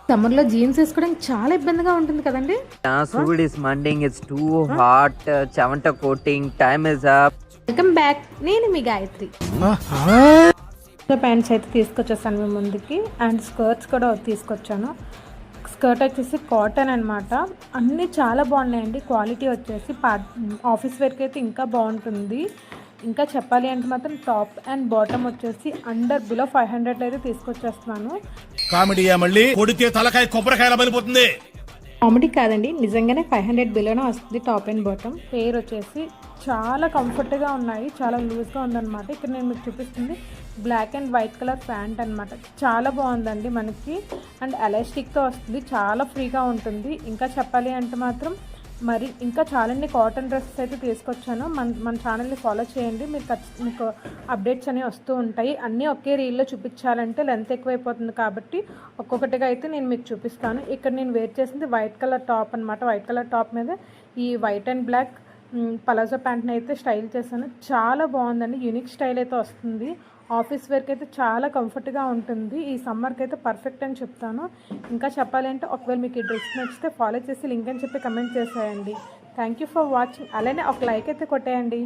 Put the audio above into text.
సమ్మర్లో జీన్స్ వేసుకోవడానికి చాలా ఇబ్బందిగా ఉంటుంది కదండి. Food is mending. It's too hot. Chavanta coating. Time is up. Welcome back. నేను మీ గాయత్రి. ప్యాంట్స్ అయితే తీసుకొచ్చేసాను మీ ముందుకి, అండ్ స్కర్ట్స్ కూడా తీసుకొచ్చాను. స్కర్ట్ వచ్చేసి కాటన్ అనమాట. అన్నీ చాలా బాగున్నాయండి. క్వాలిటీ వచ్చేసి ఆఫీస్ వేర్కి అయితే ఇంకా బాగుంటుంది. ఇంకా చెప్పాలి అంటే మాత్రం టాప్ అండ్ బాటమ్ వచ్చేసి బిలో 500 అయితే తీసుకొచ్చేస్తున్నాను. కామెడీ కాదండి, నిజంగానే 500 బిలోనే వస్తుంది టాప్ అండ్ బాటమ్. పేర్ వచ్చేసి చాలా కంఫర్ట్గా ఉన్నాయి, చాలా లూజ్గా ఉందన్నమాట. ఇక్కడ నేను మీకు చూపిస్తుంది black and white colour pant అనమాట. చాలా బాగుందండి మనకి, అండ్ ఎలాస్టిక్తో వస్తుంది, చాలా ఫ్రీగా ఉంటుంది. ఇంకా చెప్పాలి అంటే మాత్రం మరి ఇంకా చాలాన్ని కాటన్ డ్రెస్సెస్ అయితే తీసుకొచ్చాను. మన ఛానల్ని ఫాలో చేయండి, మీకు అప్డేట్స్ అనేవి వస్తూ ఉంటాయి. అన్నీ ఒకే రీల్లో చూపించాలంటే లెంత్ ఎక్కువైపోతుంది, కాబట్టి ఒక్కొక్కటిగా అయితే నేను మీకు చూపిస్తాను. ఇక్కడ నేను వేర్ చేసింది వైట్ కలర్ టాప్ అనమాట. వైట్ కలర్ టాప్ మీద ఈ వైట్ అండ్ బ్లాక్ పలాజో ప్యాంట్ని అయితే స్టైల్ చేశాను. చాలా బాగుందండి, యూనిక్ స్టైల్ అయితే వస్తుంది. ఆఫీస్ వేర్కి అయితే చాలా కంఫర్ట్గా ఉంటుంది. ఈ సమ్మర్కి అయితే పర్ఫెక్ట్ అని చెప్తాను. ఇంకా చెప్పాలి అంటే ఒకవేళ మీకు ఈ డ్రెస్ నచ్చితే ఫాలో చేసి లింక్ అని చెప్పి కమెంట్ చేసేయండి. Thank you for watching. అలానే ఒక లైక్ అయితే కొట్టేయండి.